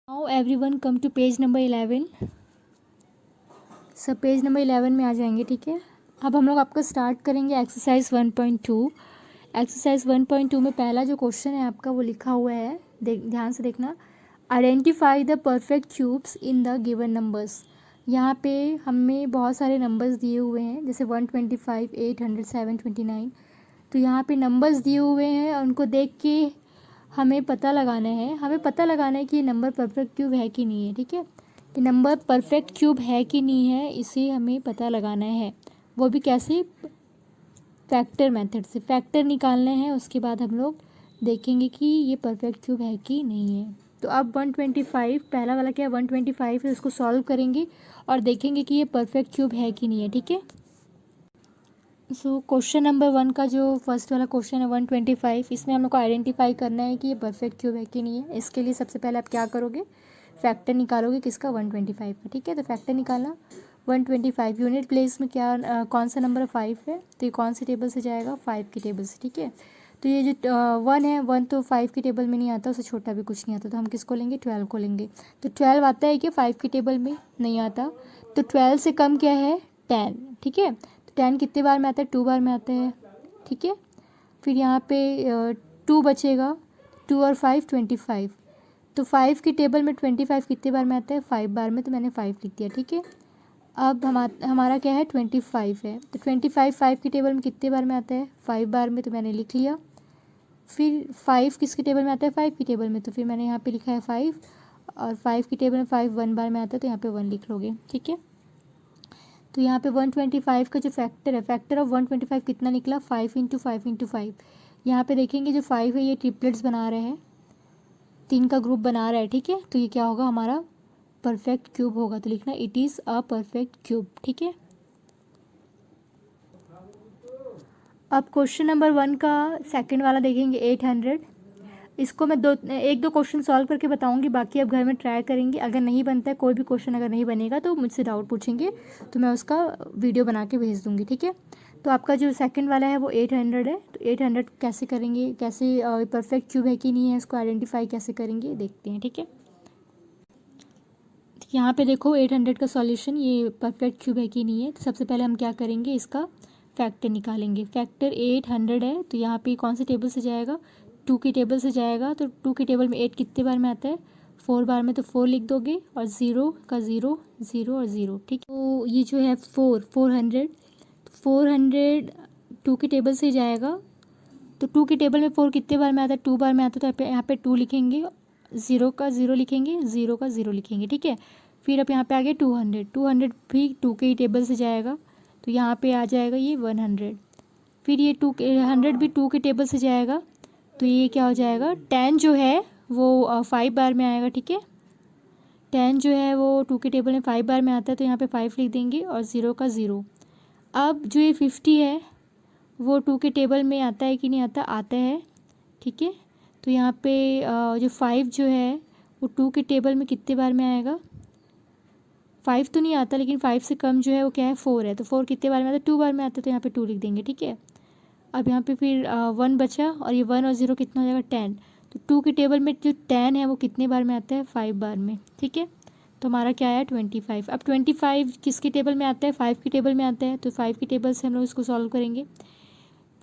Now everyone come to page number 11। सब page number 11 में आ जाएंगे। ठीक है, अब हम लोग आपका स्टार्ट करेंगे एक्सरसाइज 1.2। एक्सरसाइज 1.2 में पहला जो क्वेश्चन है आपका वो लिखा हुआ है, ध्यान से देखना। Identify the perfect cubes in the given numbers. यहाँ पे हमें बहुत सारे नंबर्स दिए हुए हैं, जैसे 125, 800, 729। तो यहाँ पे नंबर्स दिए हुए हैं और उनको देख के हमें पता लगाना है कि ये नंबर परफेक्ट क्यूब है कि नहीं है। ठीक है, कि नंबर परफेक्ट क्यूब है कि नहीं है, इसे हमें पता लगाना है। वो भी कैसे? फैक्टर मेथड से फैक्टर निकालने हैं। उसके बाद हम लोग देखेंगे कि ये परफेक्ट क्यूब है कि नहीं है। तो अब 125 पहला वाला क्या है, 125 है, उसको सॉल्व करेंगे और देखेंगे कि ये परफेक्ट क्यूब है कि नहीं है। ठीक है, सो क्वेश्चन नंबर 1 का जो फर्स्ट वाला क्वेश्चन है 125, इसमें हम लोग को आइडेंटिफाई करना है कि ये परफेक्ट क्यूब है कि नहीं है। इसके लिए सबसे पहले आप क्या करोगे, फैक्टर निकालोगे किसका, 125 का। ठीक है, तो फैक्टर निकालना 125 यूनिट प्लेस में क्या कौन सा नंबर 5 है, तो ये कौन से टेबल से जाएगा, 5 की टेबल से। ठीक है, तो ये जो 1 है, 1 तो 5 की टेबल में नहीं आता, उससे छोटा भी कुछ नहीं आता, तो हम किसको लेंगे, 12 को लेंगे। तो 12 आता है कि 5 की टेबल में नहीं आता, तो 12 से कम क्या है, 10। ठीक है, 10 कितने बार में आता है, 2 बार में आता है। ठीक है, फिर यहाँ पे 2 बचेगा, 2 और 5 25। तो 5 की टेबल में 25 कितने बार में आता है, 5 बार में, तो मैंने 5 लिख दिया। ठीक है, अब हमारा क्या है, 25 है, तो 25 5 की टेबल में कितने बार में आता है, 5 बार में, तो मैंने लिख लिया। फिर 5 किसकी टेबल में आता है, 5 की टेबल में, तो फिर मैंने यहाँ पे लिखा है 5, और 5 की टेबल में 5 1 बार में आता है, तो यहाँ पे 1 लिख लोगे। ठीक है, तो यहाँ पे 125 का जो फैक्टर है, फैक्टर ऑफ 125 कितना निकला, 5 इंटू 5 इंटू 5। यहाँ पर देखेंगे जो 5 है ये ट्रिपलेट्स बना रहे हैं, 3 का ग्रुप बना रहा है। ठीक है, तो ये क्या होगा, हमारा परफेक्ट क्यूब होगा, तो लिखना it is a perfect cube. ठीक है, अब क्वेश्चन नंबर 1 का सेकंड वाला देखेंगे 800। इसको मैं एक दो क्वेश्चन सॉल्व करके बताऊंगी, बाकी आप घर में ट्राई करेंगे। अगर नहीं बनता है कोई भी क्वेश्चन, अगर नहीं बनेगा तो मुझसे डाउट पूछेंगे, तो मैं उसका वीडियो बना के भेज दूंगी। ठीक है, तो आपका जो सेकंड वाला है वो 800 है, तो 800 कैसे करेंगे, कैसे परफेक्ट क्यूब है कि नहीं है, इसको आइडेंटिफाई कैसे करेंगे देखते हैं। ठीक है, यहाँ पे देखो 800 का सॉल्यूशन, ये परफेक्ट क्यूब है कि नहीं है। तो सबसे पहले हम क्या करेंगे, इसका फैक्टर निकालेंगे। फैक्टर 800 है, तो यहाँ पे कौन से टेबल से जाएगा, 2 की टेबल से जाएगा। तो 2 की टेबल में 8 कितने बार में आता है, 4 बार में, तो 4 लिख दोगे, और 0 का 0 0 और 0। ठीक है, तो ये जो है 400 2 की टेबल से जाएगा। तो 2 की टेबल में 4 कितने बार में आता है, 2 बार में आता है, तो यहाँ पे 2 लिखेंगे, 0 का 0 लिखेंगे, 0 का 0 लिखेंगे। ठीक है, फिर अब यहाँ पे आ गया 200 भी 2 के ही टेबल से जाएगा, तो यहाँ पे आ जाएगा ये 100। फिर ये 200 भी 2 के टेबल से जाएगा, तो ये क्या हो जाएगा, 10 जो है वो 5 बार में आएगा। ठीक है, 10 जो है वो 2 के टेबल में 5 बार में आता है, तो यहाँ पे 5 लिख देंगे, और 0 का 0। अब जो ये 50 है वो 2 के टेबल में आता है कि नहीं आता, आता है। ठीक है, तो यहाँ पे जो 5 जो है वो 2 के टेबल में कितने बार में आएगा, 5 तो नहीं आता, लेकिन 5 से कम जो है वो क्या है, 4 है। तो 4 कितने बार में आता है, 2 बार में आता है, तो यहाँ पे 2 लिख देंगे। ठीक है, अब यहाँ पे फिर 1 बचा, और ये 1 और 0 कितना हो जाएगा, 10। तो 2 के टेबल में जो 10 है वो कितने बार में आता है, 5 बार में। ठीक है, तो हमारा क्या आया, 25। अब 25 किसकी टेबल में आता है, 5 की टेबल में आता है, तो 5 की टेबल से हम लोग इसको सॉल्व करेंगे।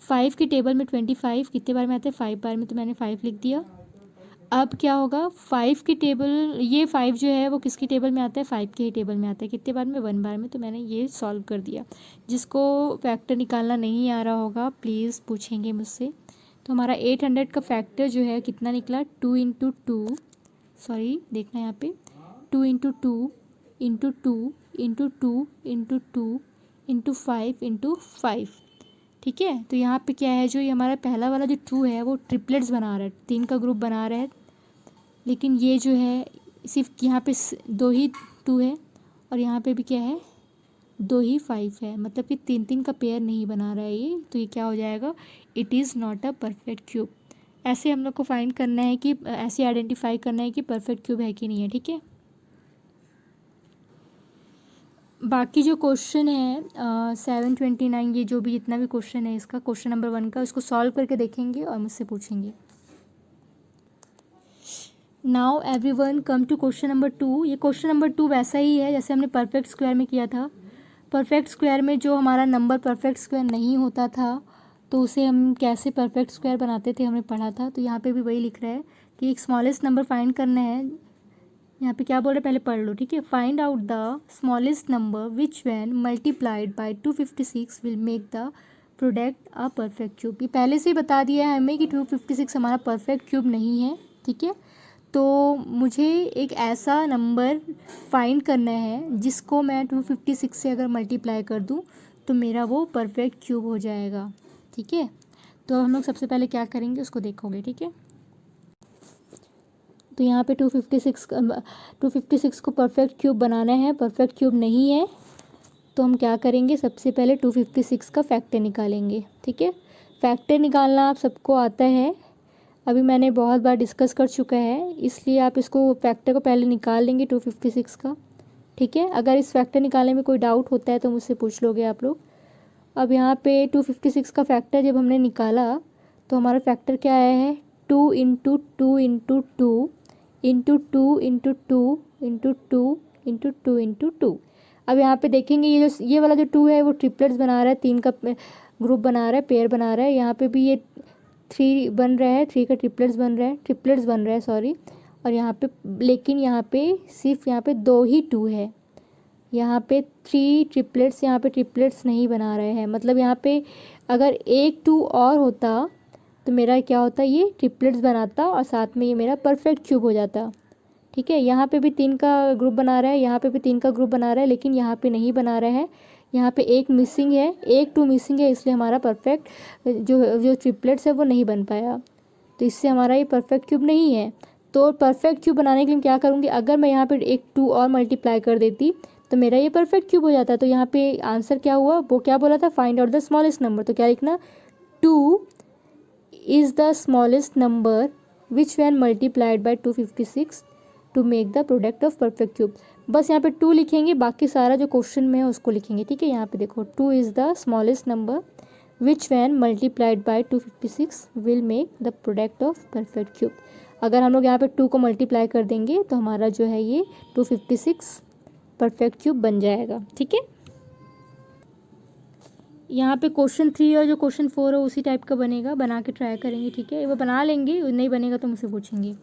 5 की टेबल में 25 कितने बार में आता है, 5 बार में, तो मैंने 5 लिख दिया। अब क्या होगा, 5 की टेबल, ये 5 जो है वो किसकी टेबल में आता है, 5 की ही टेबल में आता है, कितने बार में, 1 बार में, तो मैंने ये सॉल्व कर दिया। जिसको फैक्टर निकालना नहीं आ रहा होगा प्लीज़ पूछेंगे मुझसे। तो हमारा 800 का फैक्टर जो है कितना निकला, 2 इंटू 2, सॉरी देखना यहाँ पे, 2 into 2 into 2 into 2 into 2 into 5 into 5। ठीक है, तो यहाँ पे क्या है, जो ये हमारा पहला वाला जो 2 है वो ट्रिपलेट्स बना रहा है, 3 का ग्रुप बना रहा है, लेकिन ये जो है सिर्फ यहाँ पे 2 ही 2 है, और यहाँ पे भी क्या है, 2 ही 5 है, मतलब कि 3 का पेयर नहीं बना रहा है ये। तो ये क्या हो जाएगा, it is not a perfect cube. ऐसे हम लोग को फाइंड करना है कि, ऐसे आइडेंटिफाई करना है कि परफेक्ट क्यूब है कि नहीं है। ठीक है, बाकी जो क्वेश्चन है 729, ये जो भी जितना भी क्वेश्चन है इसका, क्वेश्चन नंबर 1 का, उसको सॉल्व करके देखेंगे और मुझसे पूछेंगे। Now everyone come to question number 2। ये क्वेश्चन नंबर 2 वैसा ही है जैसे हमने परफेक्ट स्क्वायर में किया था। परफेक्ट स्क्वायर में जो हमारा नंबर परफेक्ट स्क्वायर नहीं होता था तो उसे हम कैसे परफेक्ट स्क्वायर बनाते थे हमने पढ़ा था। तो यहाँ पे भी वही लिख रहा है कि एक स्मॉलेस्ट नंबर फाइंड करना है। यहाँ पे क्या बोल रहे हैं पहले पढ़ लो, ठीक है। Find out the smallest number which when multiplied by 256 will make the product a perfect cube. ये पहले से ही बता दिया है हमें कि 256 हमारा परफेक्ट क्यूब नहीं है, ठीक है। तो मुझे एक ऐसा नंबर फाइंड करना है जिसको मैं 256 से अगर मल्टीप्लाई कर दूं तो मेरा वो परफेक्ट क्यूब हो जाएगा, ठीक है। तो हम लोग सबसे पहले क्या करेंगे उसको देखोगे, ठीक है। तो यहाँ पे 256 को परफेक्ट क्यूब बनाना है, परफेक्ट क्यूब नहीं है तो हम क्या करेंगे, सबसे पहले 256 का फैक्टर निकालेंगे, ठीक है। फैक्टर निकालना आप सबको आता है, अभी मैंने बहुत बार डिस्कस कर चुका है, इसलिए आप इसको फैक्टर को पहले निकाल लेंगे 256 का, ठीक है। अगर इस फैक्टर निकालने में कोई डाउट होता है तो मुझसे पूछ लोगे आप लोग। अब यहाँ पे 256 का फैक्टर जब हमने निकाला तो हमारा फैक्टर क्या आया है, 2 into 2 into 2 into 2 into 2 into 2 into 2 into 2। अब यहाँ पे देखेंगे ये वाला जो 2 है वो ट्रिपलेट्स बना रहा है, 3 का ग्रुप बना रहा है, पेयर बना रहा है। यहाँ पे भी ये 3 बन रहा है, 3 का ट्रिपलेट्स बन रहा है सॉरी। और यहाँ पे लेकिन यहाँ पे सिर्फ यहाँ पे 2 ही 2 है, यहाँ पे 3 ट्रिपलेट्स, यहाँ पे ट्रिपलेट्स नहीं बना रहे हैं। मतलब यहाँ पे अगर एक 2 और होता तो मेरा क्या होता, ये ट्रिपलेट्स बनाता और साथ में ये मेरा परफेक्ट क्यूब हो जाता, ठीक है। यहाँ पे भी 3 का ग्रुप बना रहा है, यहाँ पे भी 3 का ग्रुप बना रहा है, लेकिन यहाँ पे नहीं बना रहा है, यहाँ पे एक मिसिंग है, एक 2 मिसिंग है, इसलिए हमारा परफेक्ट जो ट्रिपलेट्स है वो नहीं बन पाया। तो इससे हमारा ये परफेक्ट क्यूब नहीं है। तो परफेक्ट क्यूब बनाने के लिए क्या करूँगी, अगर मैं यहाँ पे एक 2 और मल्टीप्लाई कर देती तो मेरा ये परफेक्ट क्यूब हो जाता। तो यहाँ पे आंसर क्या हुआ, वो क्या बोला था, find out the smallest number. तो क्या लिखना, 2 is the smallest number which when multiplied by 256 to make the product of perfect cube. बस यहाँ पे 2 लिखेंगे, बाकी सारा जो क्वेश्चन में है उसको लिखेंगे, ठीक है। यहाँ पे देखो 2 is the smallest number which when multiplied by 256 will make the product of perfect cube. अगर हम लोग यहाँ पे 2 को मल्टीप्लाई कर देंगे तो हमारा जो है ये 256 परफेक्ट क्यूब बन जाएगा, ठीक है। यहाँ पे क्वेश्चन 3 और जो क्वेश्चन 4 है उसी टाइप का बनेगा, बना के ट्राई करेंगे, ठीक है। वो बना लेंगे, नहीं बनेगा तो मुझसे पूछेंगे।